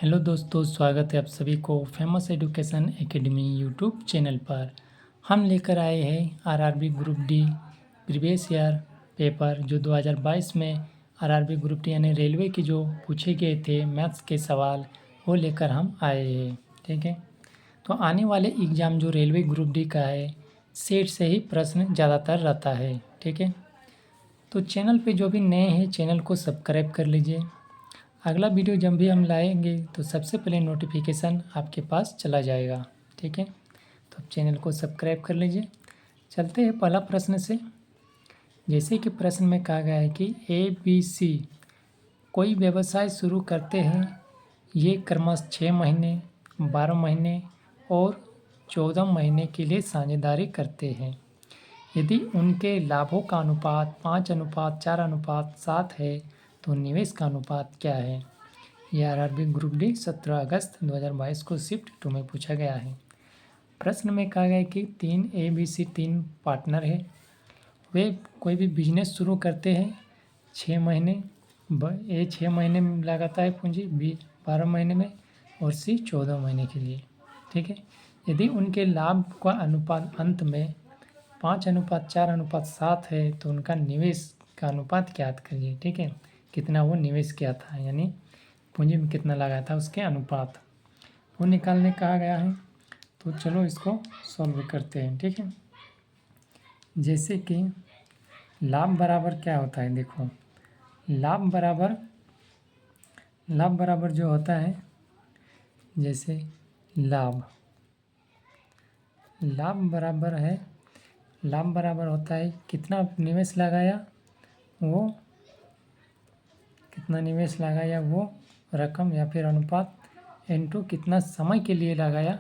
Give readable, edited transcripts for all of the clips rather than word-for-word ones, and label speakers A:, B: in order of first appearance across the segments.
A: Hello दोस्तों, स्वागत है आप सभी को famous education academy YouTube channel पर। हम लेकर आए हैं RRB group D previous year paper जो 2022 में आरआरबी ग्रुप डी यानी रेलवे की जो पूछे गए थे मैथ्स के सवाल वो लेकर हम आए हैं। ठीक है, तो आने वाले एग्ज़ाम जो रेलवे ग्रुप डी का है सेट से ही प्रश्न ज़्यादातर रहता है। ठीक है, तो चैनल पे जो भी नए हैं चैनल को सब्सक्राइब कर लीजिए। अगला वीडियो जब भी हम लाएंगे तो सबसे पहले नोटिफिकेशन आपके पास चला जाएगा। ठीक है, तो आप चैनल को सब्सक्राइब कर लीजिए। चलते हैं पहला प्रश्न से। जैसे कि प्रश्न में कहा गया है कि ABC कोई व्यवसाय शुरू करते हैं, ये क्रमशः 6 महीने, 12 महीने और 14 महीने के लिए साझेदारी करते हैं। यदि उनके लाभों का अनुपात 5:4:7 है तो निवेश का अनुपात क्या है। यह आरआरबी ग्रुप डी 17 अगस्त 2022 को शिफ्ट 2 में पूछा गया है। प्रश्न में कहा गया है कि ABC 3 पार्टनर है, वे कोई भी बिजनेस शुरू करते हैं 6 महीने, ए 6 महीने में लगाता है पूंजी, बी 12 महीने में और सी 14 महीने के लिए। ठीक है, यदि उनके लाभ का अनुपात अंत में 5:4:7 है तो उनका निवेश का अनुपात ज्ञात करिए। ठीक है, कितना वो निवेश किया था यानी पूंजी में कितना लगाया था उसके अनुपात वो निकालने कहा गया है। तो चलो इसको सॉल्व करते हैं। ठीक है, जैसे कि लाभ बराबर क्या होता है, देखो लाभ बराबर जो होता है, जैसे लाभ बराबर होता है कितना निवेश लगाया वो रकम या फिर अनुपात इनटू कितना समय के लिए लगाया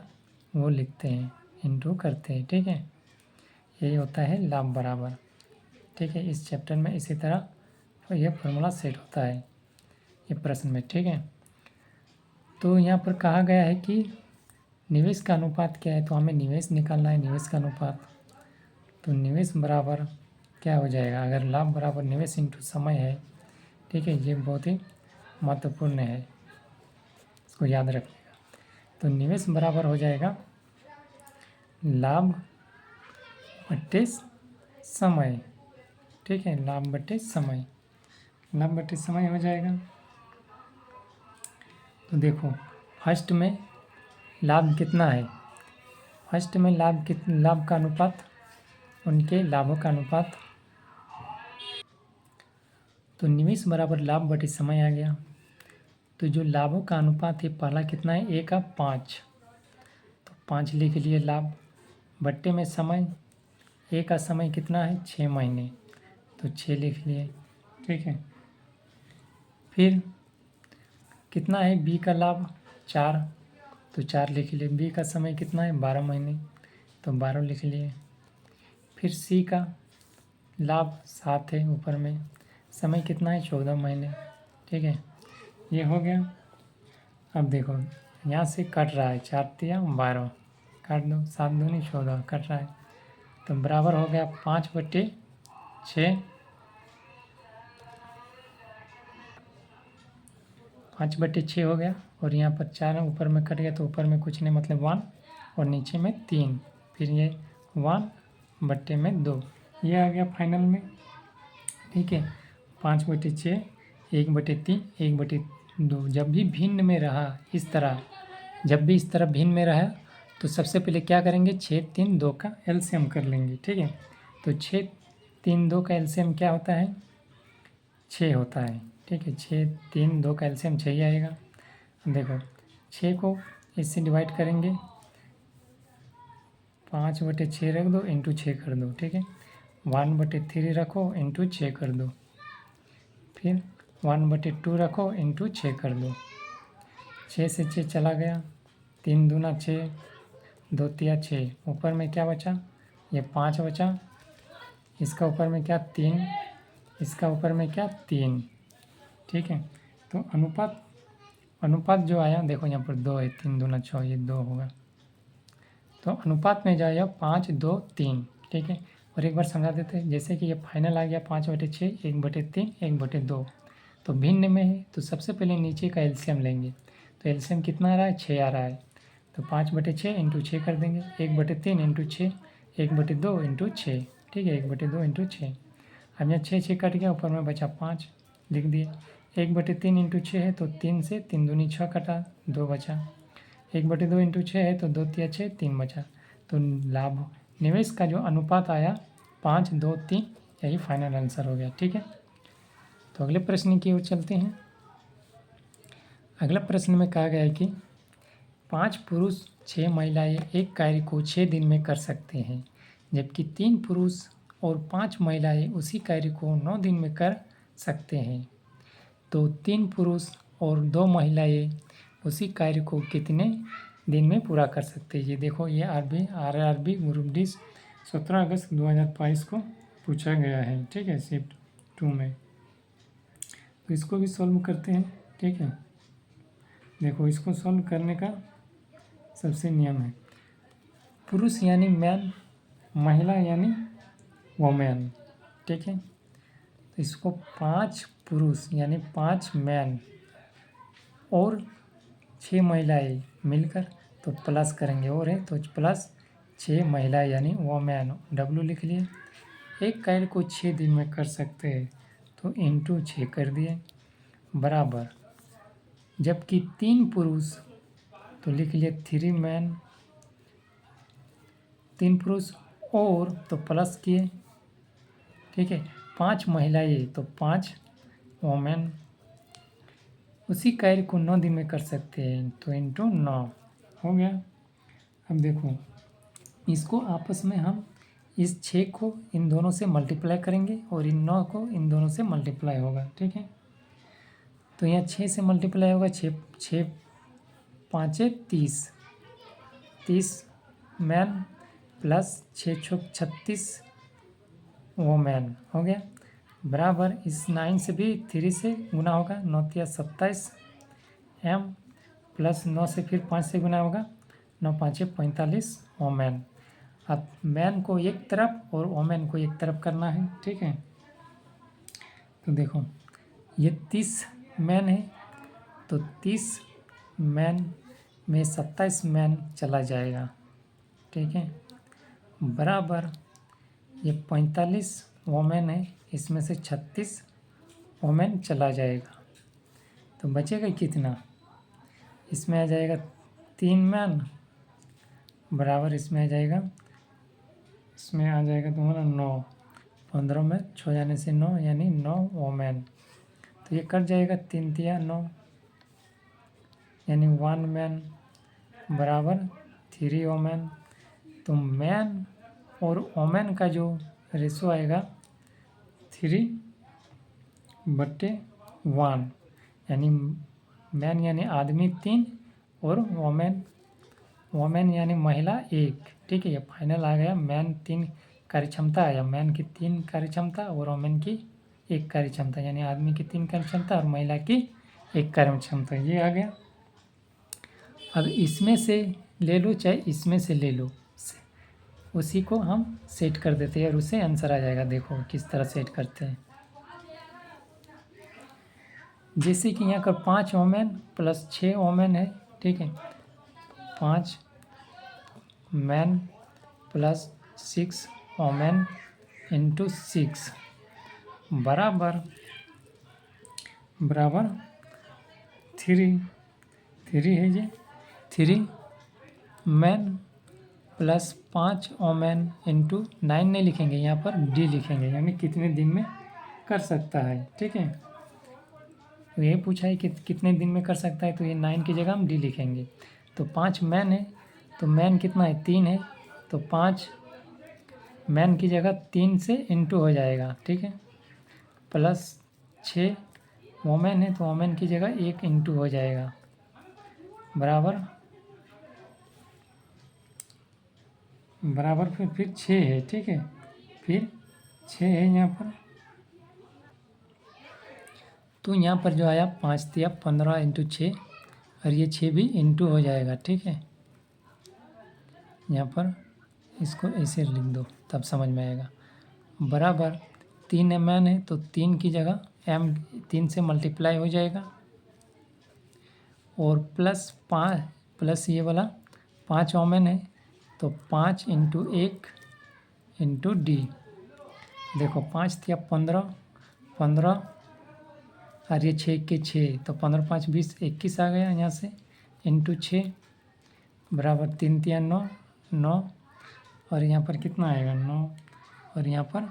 A: वो लिखते हैं, इनटू करते हैं। ठीक है, यही होता है लाभ बराबर। ठीक है, इस चैप्टर में इसी तरह तो यह फॉर्मूला सेट होता है ये प्रश्न में। ठीक है, तो यहाँ पर कहा गया है कि निवेश का अनुपात क्या है, तो हमें निवेश निकालना है, निवेश का अनुपात। तो निवेश बराबर क्या हो जाएगा, अगर लाभ बराबर निवेश इंटू समय है। ठीक है, ये बहुत ही महत्वपूर्ण है, इसको याद रखिएगा। तो निवेश बराबर हो जाएगा लाभ बट्टे समय। ठीक है, लाभ बट्टे समय हो जाएगा। तो देखो फर्स्ट में लाभ कितना है, फर्स्ट में लाभ का अनुपात, उनके लाभों का अनुपात। तो निवेश बराबर लाभ बटे समय आ गया। तो जो लाभों का अनुपात है पहला कितना है, 1:5। तो 5 लिख लिए लाभ बट्टे में समय, ए का समय कितना है 6 महीने, तो 6 लिख लिए। ठीक है, फिर कितना है बी का लाभ 4, तो 4 लिख लिए। बी का समय कितना है 12 महीने, तो 12 लिख लिए। फिर सी का लाभ 7 है, ऊपर में समय कितना है 14 महीने। ठीक है, ये हो गया। अब देखो यहाँ से कट रहा है 4×3=12, काट दो, 7×2=14 कट रहा है, तो बराबर हो गया 5/6। 5/6 हो गया, और यहाँ पर 4 ऊपर में कट गया तो ऊपर में कुछ नहीं मतलब 1 और नीचे में 3, फिर ये 1/2 ये आ गया फाइनल में। ठीक है, 5/6 1/3 1/2। जब भी भिन्न में रहा इस तरह, जब भी इस तरह भिन्न में रहा तो सबसे पहले क्या करेंगे 6 3 2 का एलसीएम कर लेंगे। ठीक है, तो 6 3 2 का एलसीएम क्या होता है 6 होता है। ठीक है, 6 3 2 का एलसीएम 6 ही आएगा। देखो 6 को इससे डिवाइड करेंगे, 5/6 रख दो इंटू 6 कर दो। ठीक है, 1/3 रखो इंटू 6 कर दो, फिर 1/2 रखो इंटू 6 कर दो। 6 से 6 चला गया, 3 दूना 6, 2 तिया 6, ऊपर में क्या बचा ये 5 बचा, इसका ऊपर में क्या 3, इसका ऊपर में क्या 3। ठीक है, तो अनुपात जो आया देखो यहाँ पर 2 है, 3 दूना 6 ये 2 होगा, तो अनुपात में जाएगा 5 2 3। ठीक है, और एक बार समझा देते हैं, जैसे कि ये फाइनल आ गया 5/6 1/3 1/2, तो भिन्न में है तो सबसे पहले नीचे का एलसीएम लेंगे। तो एलसीएम कितना आ रहा है, 6 आ रहा है। तो 5/6 इंटू 6 कर देंगे, 1/3 इंटू 6, 1/2 इंटू 6, ठीक है, 1/2 इंटू 6। अब यहाँ 6 कट गया, ऊपर में बचा 5 लिख दिए। 1/3 इंटू 6 है तो 3 से 3 दूनी 6 कटा, 2 बचा। 1/2 इंटू 6 है तो 2 तिया 6, 3 बचा। तो लाभ निवेश का जो अनुपात आया 5, 2, 3, यही फाइनल आंसर हो गया, ठीक है। तो अगले प्रश्न की ओर चलते हैं। अगला प्रश्न में कहा गया है कि 5 पुरुष 6 महिलाएं एक कार्य को 6 दिन में कर सकते हैं, जबकि 3 पुरुष और 5 महिलाएं उसी कार्य को 9 दिन में कर सकते हैं। तो 3 पुरुष और 2 महिलाएं उसी कार्य को कितने दिन में पूरा कर सकते हैं। ये देखो, ये आरआरबी ग्रुप डी 17 अगस्त 2022 को पूछा गया है, ठीक है, शिफ्ट 2 में। तो इसको भी सॉल्व करते हैं, ठीक है। देखो, इसको सॉल्व करने का सबसे नियम है, पुरुष यानी मैन, महिला यानी वोमेन, ठीक है। तो इसको 5 पुरुष यानी 5 मैन और 6 महिलाएं मिलकर तो प्लस करेंगे, और है तो प्लस 6 महिलाएं यानी वोमेन, डब्लू लिख लिए। एक कार्य को 6 दिन में कर सकते हैं तो इंटू 6 कर दिए, बराबर, जबकि 3 पुरुष तो लिख लिए 3 मैन, 3 पुरुष और तो प्लस किए, ठीक है। 5 महिलाएं तो 5 वोमेन उसी कार्य को 9 दिन में कर सकते हैं तो इंटू 9 हो गया। अब देखो, इसको आपस में हम इस 6 को इन दोनों से मल्टीप्लाई करेंगे और इन 9 को इन दोनों से मल्टीप्लाई होगा, ठीक है। तो यहाँ 6 से मल्टीप्लाई होगा, 6 5 30 मैन प्लस 6 36 वोमेन हो गया, बराबर, इस 9 से भी 3 से गुना होगा, 9 तिया 27 एम प्लस 9 से फिर 5 से गुना होगा, 9 5 45 वोमेन। अब मैन को एक तरफ और वोमेन को एक तरफ करना है, ठीक है। तो देखो, ये 30 मैन है तो 30 मैन में 27 मैन चला जाएगा, ठीक है, बराबर, ये 45 वोमेन है, इसमें से 36 वोमेन चला जाएगा। तो बचेगा कितना, इसमें आ जाएगा 3 मैन, बराबर इसमें आ जाएगा तुम्हारा 9, 15 में 6 जाने से 9 यानी 9 वोमेन। तो ये कट जाएगा, 3 तिया 9 यानी 1 मैन, बराबर 3 वोमेन। तो मैन और वोमेन का जो रेशो आएगा 3/1, यानी मैन यानी आदमी 3 और वोमेन यानी महिला 1, ठीक है। ये फाइनल आ गया, मैन 3 कार्यक्षमता आया, मैन की 3 कार्यक्षमता और वोमेन की 1 कार्यक्षमता, यानी आदमी की 3 कार्यक्षमता और महिला की 1 कार्यक्षमता, ये आ गया। अब इसमें से ले लो चाहे इसमें से ले लो, उसी को हम सेट कर देते हैं और उससे आंसर आ जाएगा। देखो किस तरह सेट करते हैं, जैसे कि यहाँ पर 5 वोमेन प्लस 6 वोमेन है, ठीक है, 5 मैन प्लस 6 वोमेन इंटू 6 बराबर 3 है ये, 3 मैन प्लस 5 वोमेन इंटू 9 नहीं लिखेंगे, यहाँ पर डी लिखेंगे, यानी कितने दिन में कर सकता है, ठीक है। तो ये पूछा है कि कितने दिन में कर सकता है, तो ये 9 की जगह हम डी लिखेंगे। तो 5 मैन है तो मैन कितना है, 3 है, तो 5 मैन की जगह 3 से इंटू हो जाएगा, ठीक है, प्लस 6 वोमेन है तो वोमेन की जगह 1 इंटू हो जाएगा, बराबर फिर 6 है, ठीक है, फिर 6 है यहाँ पर। तो यहाँ पर जो आया 5 तिया 15 इंटू 6 और ये 6 भी इंटू हो जाएगा, ठीक है। यहाँ पर इसको ऐसे लिख दो तब समझ में आएगा, बराबर 3 मैन है तो 3 की जगह m 3 से मल्टीप्लाई हो जाएगा और प्लस ये वाला 5 ओमेन है, तो 5 इंटू 1 इंटू डी। देखो 5 थिया 15 और ये 6 के 6, तो 15 5 20 21 आ गया यहाँ से, इंटू 6 बराबर 3 तिया 9 और यहाँ पर कितना आएगा 9। और यहाँ पर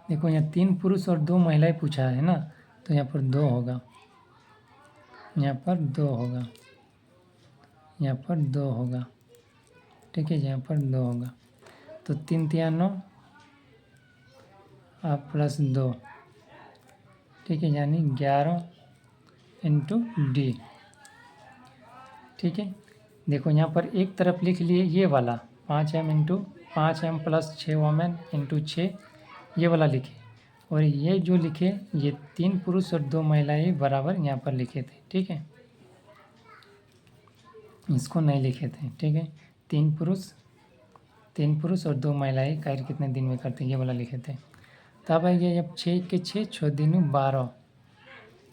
A: देखो यहाँ 3 पुरुष और 2 महिलाएं पूछा है ना, तो यहाँ पर 2 होगा, यहाँ पर 2 होगा, यहाँ पर 2 होगा, ठीक है, यहाँ पर 2 होगा। तो 3 तिया 9 आप प्लस 2, ठीक है, यानी 11 इंटू डी। ठीक है, देखो यहाँ पर एक तरफ लिख लिए ये वाला 5m into 5m plus 6 women into 6, ये वाला लिखे, और ये जो लिखे ये 3 पुरुष और 2 महिलाएं बराबर यहाँ पर लिखे थे। ठीक है, इसको नहीं लिखे थे। ठीक है, 3 पुरुष और 2 महिलाएं कार्य कितने दिन में करते हैं, ये वाला लिखे थे। तब आ गया जब 6 के 6 6 दूनी 12,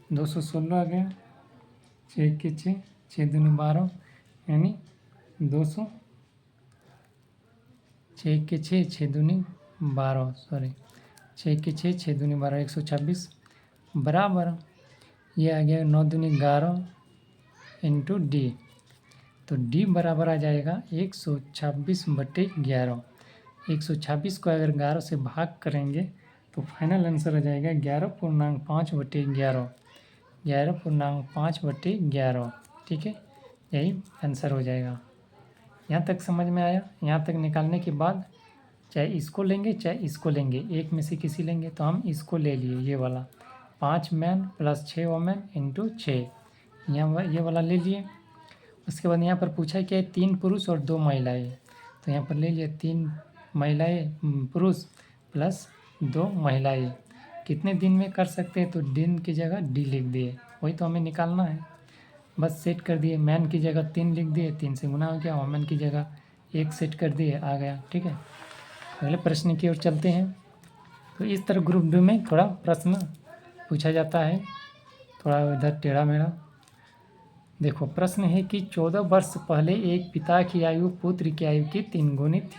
A: 216 आ गया। 6 के 6 6 दूनी 12 यानी 200, 6 के 6 6 दूनी 12, सॉरी 6 के 6 6 दूनी 12 126 बराबर ये आ गया 9 दूनी 11 इंटू डी। तो डी बराबर आ जाएगा 126/11। 126 को अगर 11 से भाग करेंगे तो फाइनल आंसर आ जाएगा 11.5/11, 11.5/11। ठीक है, यही आंसर हो जाएगा। यहाँ तक समझ में आया। यहाँ तक निकालने के बाद चाहे इसको लेंगे चाहे इसको लेंगे, एक में से किसी लेंगे, तो हम इसको ले लिए ये वाला 5 मैन प्लस 6 वोमेन इंटू 6, यहाँ ये वाला ले लिए। उसके बाद यहाँ पर पूछा है कि 3 पुरुष और 2 महिलाएं, तो यहाँ पर ले लिए 3 महिलाएं पुरुष प्लस 2 महिलाएं कितने दिन में कर सकते हैं, तो दिन की जगह डी लिख दिए, वही तो हमें निकालना है। बस सेट कर दिए, मैन की जगह 3 लिख दिए, 3 से गुना हो गया, वोमेन की जगह 1 सेट कर दिए, आ गया। ठीक है, अगले प्रश्न की ओर चलते हैं। तो इस तरह ग्रुप डी में थोड़ा प्रश्न पूछा जाता है, थोड़ा इधर टेढ़ा मेढ़ा। देखो प्रश्न है कि 14 वर्ष पहले एक पिता की आयु पुत्र की आयु की 3 गुनी थी।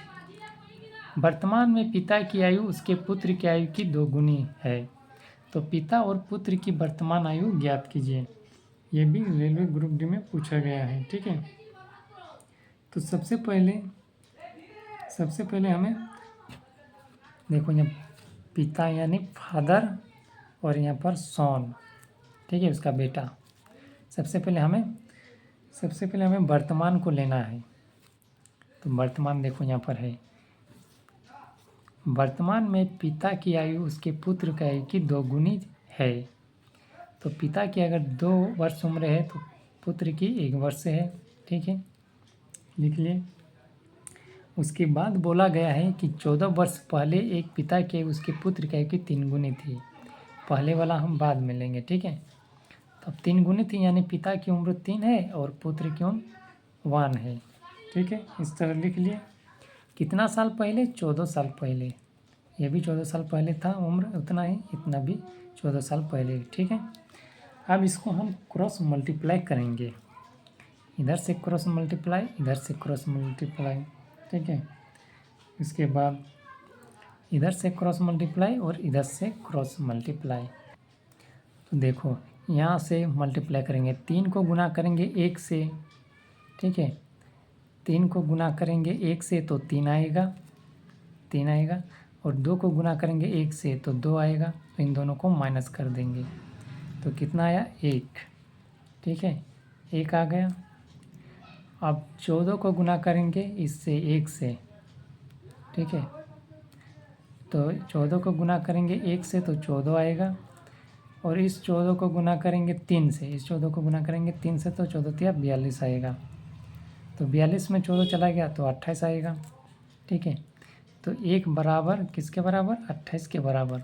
A: वर्तमान में पिता की आयु उसके पुत्र की आयु की 2 गुनी है, तो पिता और पुत्र की वर्तमान आयु ज्ञात कीजिए। ये भी रेलवे ग्रुप डी में पूछा गया है। ठीक है, तो सबसे पहले हमें देखो यहाँ पिता यानी फादर और यहाँ पर सॉन, ठीक है, उसका बेटा। सबसे पहले हमें वर्तमान को लेना है। तो वर्तमान देखो यहाँ पर है, वर्तमान में पिता की आयु उसके पुत्र की आयु की 2 गुनी है। तो पिता की अगर 2 वर्ष उम्र है तो पुत्र की 1 वर्ष है। ठीक है, लिख लिए। उसके बाद बोला गया है कि 14 वर्ष पहले एक पिता की आयु उसके पुत्र की आयु की 3 गुनी थी। पहले वाला हम बाद में लेंगे। ठीक है, तो अब 3 गुनी थी यानी पिता की उम्र 3 है और पुत्र की उम्र 1 है। ठीक है, इस तरह लिख लिए। कितना साल पहले, 14 साल पहले, ये भी 14 साल पहले था उम्र, उतना ही, इतना भी 14 साल पहले। ठीक है, अब इसको हम क्रॉस मल्टीप्लाई करेंगे, इधर से क्रॉस मल्टीप्लाई, इधर से क्रॉस मल्टीप्लाई। ठीक है, इसके बाद इधर से क्रॉस मल्टीप्लाई और इधर से क्रॉस मल्टीप्लाई। तो देखो यहाँ से मल्टीप्लाई करेंगे, 3 को गुना करेंगे 1 से। ठीक है, 3 को गुना करेंगे 1 से तो 3 आएगा, 3 आएगा, और 2 को गुना करेंगे 1 से तो 2 आएगा। तो इन दोनों को माइनस कर देंगे तो कितना आया, 1। ठीक है, 1 आ गया। अब 14 को गुना करेंगे इससे 1 से। ठीक है, तो 14 को गुना करेंगे 1 से तो 14 आएगा, और इस 14 को गुना करेंगे 3 से, इस 14 को गुना करेंगे 3 से तो 14 तिया 42 आएगा। तो 42 में 14 चला गया तो 28 आएगा। ठीक है, तो 1 बराबर किसके बराबर, 28 के बराबर।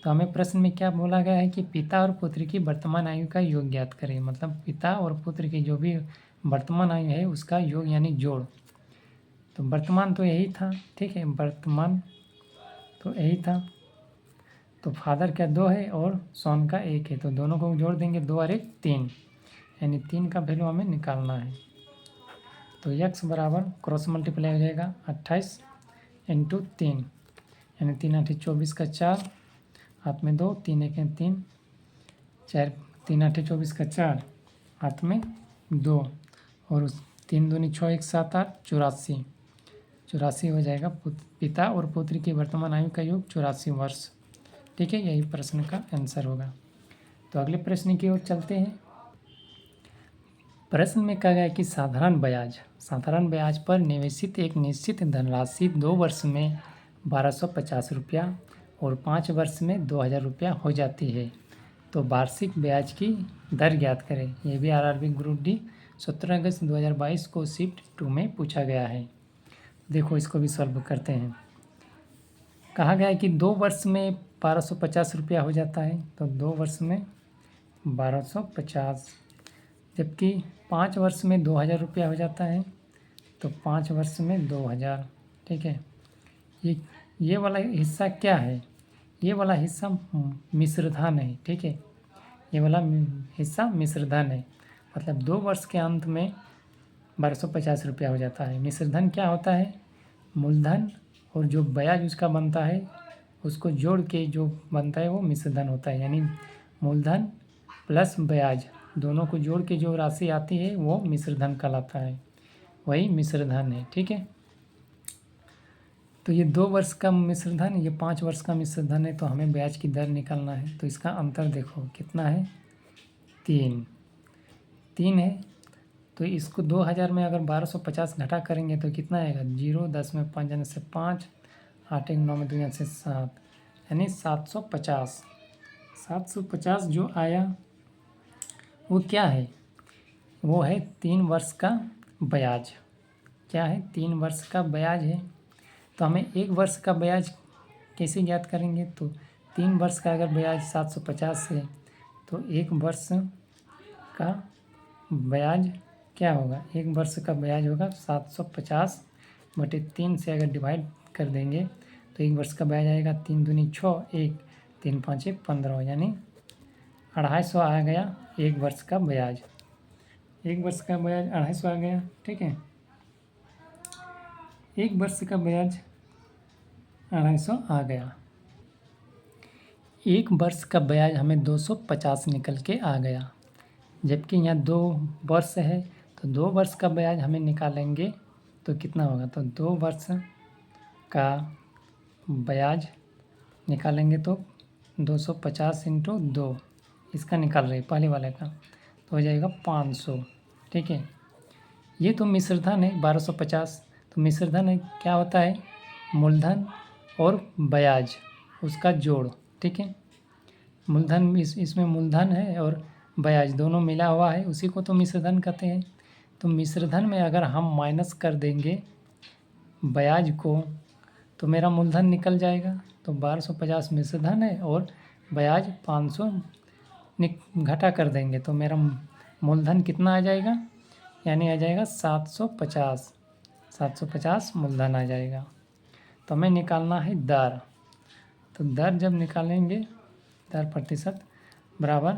A: तो हमें प्रश्न में क्या बोला गया है कि पिता और पुत्र की वर्तमान आयु का योग ज्ञात करें, मतलब पिता और पुत्र की जो भी वर्तमान आयु है उसका योग यानी जोड़। तो वर्तमान तो यही था। ठीक है, वर्तमान तो यही था, तो फादर का 2 है और सॉन का 1 है, तो दोनों को जोड़ देंगे, 2 और 1 3, यानी 3 का वैल्यू हमें निकालना है। तो x बराबर क्रॉस मल्टीप्लाई हो जाएगा 28 इंटू 3, यानी 3 8 24 का 4, हाथ में 2, 3 1 3, 4 3 8 24 का 4, हाथ में 2, और उस 3 दूनी 6 1 7 8 84, 84 हो जाएगा। पिता और पुत्री की वर्तमान आयु का योग 84 वर्ष। ठीक है, यही प्रश्न का आंसर होगा। तो अगले प्रश्न की ओर चलते हैं। प्रश्न में कहा गया कि साधारण ब्याज पर निवेशित एक निश्चित धनराशि 2 वर्ष में 1250 रुपया और 5 वर्ष में 2000 रुपया हो जाती है, तो वार्षिक ब्याज की दर ज्ञात करें। यह भी आरआरबी ग्रुप डी 17 अगस्त 2022 को शिफ्ट 2 में पूछा गया है। देखो इसको भी सॉल्व करते हैं। कहा गया है कि 2 वर्ष में 1250 रुपया हो जाता है, तो 2 वर्ष में 1250, जबकि 5 वर्ष में 2000 रुपया हो जाता है, तो 5 वर्ष में 2000। ठीक है, ये वाला हिस्सा क्या है? ये वाला हिस्सा मिश्रधन है। ठीक है, ये वाला हिस्सा मिश्रधन है, मतलब 2 वर्ष के अंत में 1250 रुपया हो जाता है। मिश्रधन क्या होता है? मूलधन और जो ब्याज उसका बनता है उसको जोड़ के जो बनता है वो मिश्रधन होता है। यानी मूलधन प्लस ब्याज दोनों को जोड़ के जो राशि आती है वो मिश्रधन कहलाता है, वही मिश्रधन है। ठीक है, तो ये 2 वर्ष का मिश्रधन, ये 5 वर्ष का मिश्रधन है, तो हमें ब्याज की दर निकालना है। तो इसका अंतर देखो कितना है, 3 है। तो इसको 2000 में अगर 1250 घटा करेंगे तो कितना आएगा? 0, 10 में 5 जाने से 5, 8 1 9 में 2 जाने से 7, यानी 750। 750 जो आया वो क्या है? वो है 3 वर्ष का ब्याज। क्या है? 3 वर्ष का ब्याज है। तो हमें 1 वर्ष का ब्याज कैसे ज्ञात करेंगे? तो 3 वर्ष का अगर ब्याज 750 है तो 1 वर्ष का ब्याज क्या होगा? 1 वर्ष का ब्याज होगा 750 बटे 3 से अगर डिवाइड कर देंगे तो 1 वर्ष का ब्याज आएगा 3 दूनी 6, 1 3 5 15, यानी 250 आ गया 1 वर्ष का ब्याज। 1 वर्ष का ब्याज 250 आ गया। ठीक है, 1 वर्ष का ब्याज 250 आ गया। 1 वर्ष का ब्याज हमें 250 निकल के आ गया, जबकि यहाँ 2 वर्ष है, तो 2 वर्ष का ब्याज हमें निकालेंगे तो कितना होगा? तो 2 वर्ष का ब्याज निकालेंगे तो 250 इंटू 2, इसका निकाल रहे पहले वाले का, तो हो जाएगा 500। ठीक है, ये तो मिश्रधन है 1250। तो मिश्रधन है क्या होता है? मूलधन और ब्याज उसका जोड़। ठीक है, मूलधन इसमें मूलधन है और ब्याज दोनों मिला हुआ है, उसी को तो मिश्रधन कहते हैं। तो मिश्रधन में अगर हम माइनस कर देंगे ब्याज को तो मेरा मूलधन निकल जाएगा। तो 1250 मिश्रधन है और ब्याज 500 घटा कर देंगे तो मेरा मूलधन कितना आ जाएगा? यानी आ जाएगा 750 मूलधन आ जाएगा। तो हमें निकालना है दर। तो दर जब निकालेंगे, दर प्रतिशत बराबर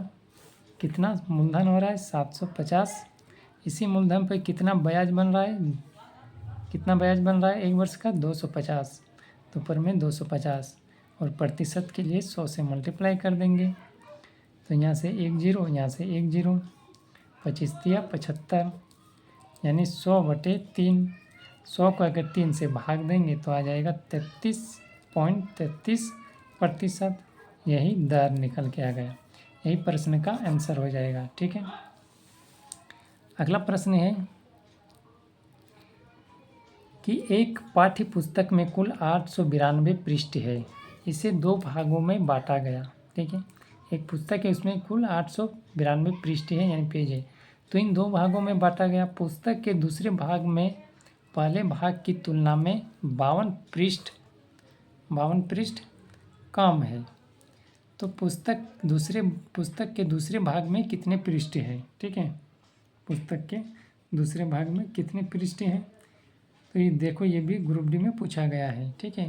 A: कितना मूलधन हो रहा है? 750। इसी मूलधन पर कितना ब्याज बन रहा है? कितना ब्याज बन रहा है 1 वर्ष का? 250। तो ऊपर में 250 और प्रतिशत के लिए 100 से मल्टीप्लाई कर देंगे। तो यहाँ से 1 0, यहाँ से 1 0, 25 या 75, यानी 100 बटे 3। 100 को अगर 3 से भाग देंगे तो आ जाएगा 33.33%। यही दर निकल के आ गया। यही प्रश्न का आंसर हो जाएगा। ठीक है, अगला प्रश्न है कि एक पाठ्य पुस्तक में कुल 892 पृष्ठ है, इसे 2 भागों में बांटा गया। ठीक है, एक पुस्तक है उसमें कुल 892 पृष्ठ है यानी पेज है, तो इन 2 भागों में बांटा गया। पुस्तक के दूसरे भाग में पहले भाग की तुलना में 52 पृष्ठ कम है। तो पुस्तक के दूसरे भाग में कितने पृष्ठ है? ठीक है, पुस्तक के दूसरे भाग में कितने पृष्ठ हैं? तो ये देखो, ये भी ग्रुप डी में पूछा गया है। ठीक है,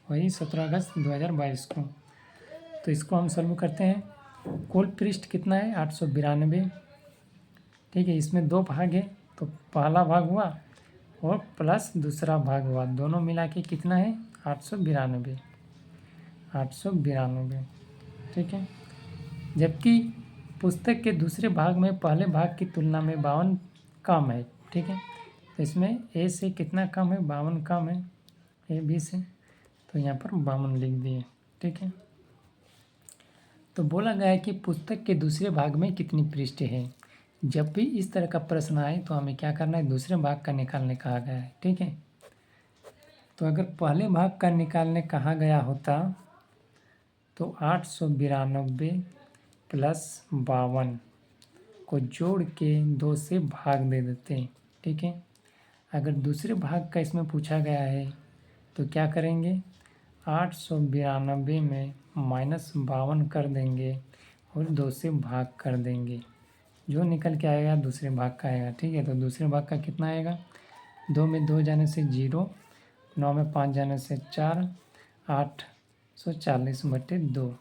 A: वही 17 अगस्त 2022 को। तो इसको हम सॉल्व करते हैं। कुल पृष्ठ कितना है? 892 ठीक है। इसमें 2 भाग है तो पहला भाग हुआ और प्लस दूसरा भाग हुआ, दोनों मिला के कितना है 892, 892। ठीक है। जबकि पुस्तक के दूसरे भाग में पहले भाग की तुलना में 52 कम है। ठीक है। तो इसमें ए से कितना कम है, 52 कम है ए बी से, तो यहाँ पर 52 लिख दिए। ठीक है। तो बोला गया है कि पुस्तक के दूसरे भाग में कितनी पृष्ठ है। जब भी इस तरह का प्रश्न आए तो हमें क्या करना है, दूसरे भाग का निकालने कहा गया है। ठीक है। तो अगर पहले भाग का निकालने कहा गया होता तो 892 प्लस 52 को जोड़ के 2 से भाग दे देते हैं। ठीक है। अगर दूसरे भाग का इसमें पूछा गया है तो क्या करेंगे, 892 में -52 कर देंगे और 2 से भाग कर देंगे, जो निकल के आएगा दूसरे भाग का आएगा। ठीक है। तो दूसरे भाग का कितना आएगा, 2 में 2 जाने से 0, 9 में 5 जाने से 4, 840/2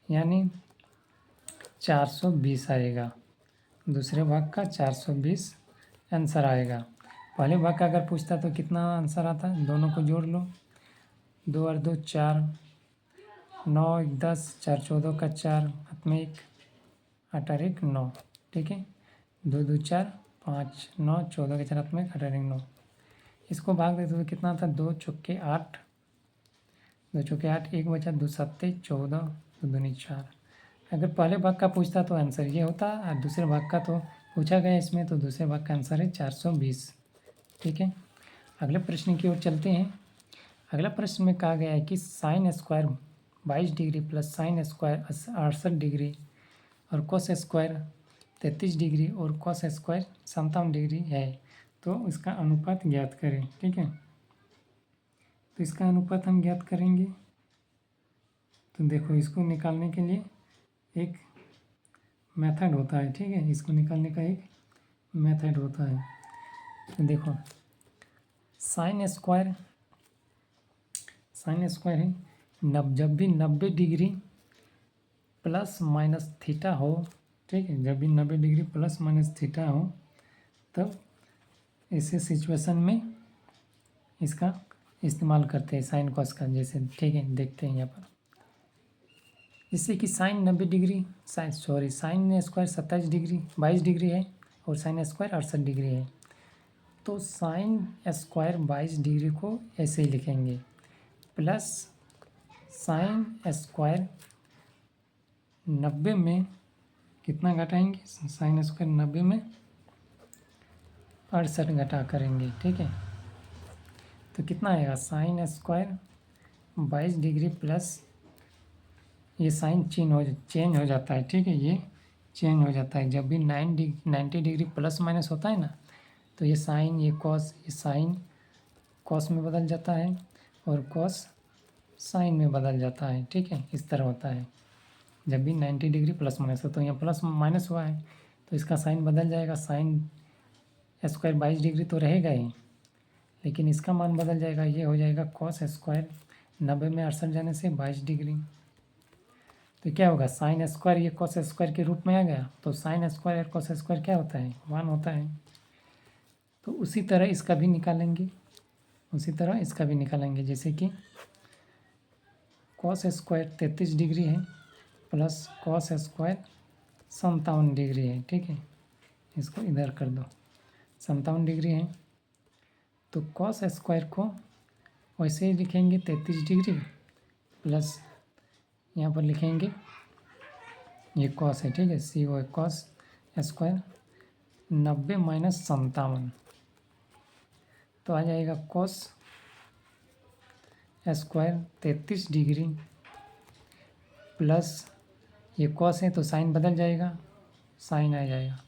A: यानी 420 आएगा। दूसरे भाग का 420 आंसर आएगा। पहले भाग का अगर पूछता तो कितना आंसर आता, दोनों को जोड़ लो, 2 और 2 4, 9 1 10, 4 14 का 4, हाथ में 1, 8 और 1 9। ठीक है। 2 2 4 5 9, 14 के 4 हाथ में 1, 8 और 1 9। इसको भाग देते तो कितना आता, 2 चौके 8, 2 चौके 8, 1 बचा, 2 सत्ते 14, 2 दूनी 4। अगर पहले भाग का पूछता तो आंसर ये होता, और दूसरे भाग का तो पूछा गया इसमें, तो दूसरे भाग का आंसर है 420। ठीक है। अगले प्रश्न की ओर चलते हैं। अगला प्रश्न में कहा गया है कि sine square 22 degree plus sine square 68 degree और कोस स्क्वायर 33 डिग्री और कोस स्क्वायर 57 डिग्री है, तो इसका अनुपात ज्ञात करें। ठीक है। तो इसका अनुपात हम ज्ञात करेंगे। तो देखो, इसको निकालने के लिए एक मेथड होता है। ठीक है। इसको निकालने का एक मेथड होता है। तो देखो, साइन स्क्वायर है जब भी 90 डिग्री प्लस माइनस थीटा हो। ठीक है। जब भी 90 डिग्री प्लस माइनस थीटा हो तब ऐसे सिचुएशन में इसका इस्तेमाल करते हैं साइन कॉस का। जैसे ठीक है, देखते हैं यहाँ पर, जिससे कि sine 90 degree sine square 27 degree 22 degree है और साइन स्क्वायर 68 डिग्री है। तो साइन स्क्वायर 22 डिग्री को ऐसे ही लिखेंगे, प्लस साइन स्क्वायर 90 में कितना घटाएंगे, साइन स्क्वायर 90 में 68 घटा करेंगे। ठीक है। तो कितना आएगा, साइन स्क्वायर 22 डिग्री प्लस ये साइन चेंज हो जाता है। ठीक है। ये चेंज हो जाता है जब भी 90 डिग्री प्लस माइनस होता है ना, तो ये साइन ये साइन कॉस में बदल जाता है और कॉस साइन में बदल जाता है। ठीक है। इस तरह होता है जब भी 90 डिग्री प्लस माइनस हो। तो यहाँ प्लस माइनस हुआ है तो इसका साइन बदल जाएगा, साइन स्क्वायर 22 डिग्री तो रहेगा ही, लेकिन इसका मान बदल जाएगा, ये हो जाएगा कॉस स्क्वायर 90 में 68 जाने से 22 डिग्री। तो क्या होगा, साइन स्क्वायर ये कॉस स्क्वायर के रूप में आ गया, तो साइन स्क्वायर और कॉस स्क्वायर क्या होता है, 1 होता है। तो उसी तरह इसका भी निकालेंगे, जैसे कि कॉस स्क्वायर 33 डिग्री है प्लस कॉस स्क्वायर 57 डिग्री है। ठीक है। इसको इधर कर दो, 57 डिग्री है तो कॉस स्क्वायर को वैसे ही लिखेंगे 33 डिग्री प्लस यहाँ पर लिखेंगे ये कॉस है। ठीक है। सी ओ कॉस स्क्वायर 90 माइनस 57, तो आ जाएगा कॉस स्क्वायर 33 डिग्री प्लस ये कॉस है तो साइन बदल जाएगा, साइन आ जाएगा,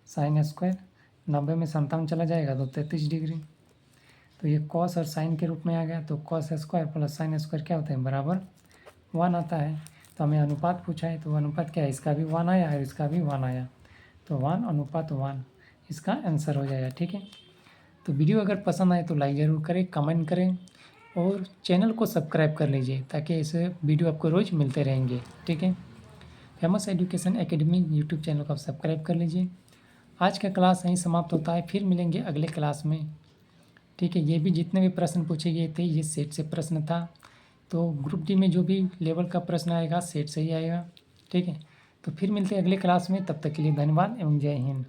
A: साइन स्क्वायर 90 में 57 चला जाएगा तो 33 डिग्री। तो ये कॉस और साइन के रूप में आ गया, तो cos square plus sine square क्या होता है, बराबर 1 आता है। तो हमें अनुपात पूछा है, तो अनुपात क्या है, इसका भी 1 आया और इसका भी 1 आया, तो 1:1 इसका आंसर हो जाएगा। ठीक है। तो वीडियो अगर पसंद आए तो लाइक ज़रूर करें, कमेंट करें और चैनल को सब्सक्राइब कर लीजिए ताकि ऐसे वीडियो आपको रोज़ मिलते रहेंगे। ठीक है। Famous education academy YouTube channel को आप सब्सक्राइब कर लीजिए। आज का क्लास यहीं समाप्त होता है, फिर मिलेंगे अगले क्लास में। ठीक है, ये भी जितने भी प्रश्न पूछे गए थे ये सेट से प्रश्न था, तो ग्रुप डी में जो भी लेवल का प्रश्न आएगा सेट से ही आएगा। ठीक है, तो फिर मिलते हैं अगले क्लास में, तब तक के लिए धन्यवाद एवं जय हिंद।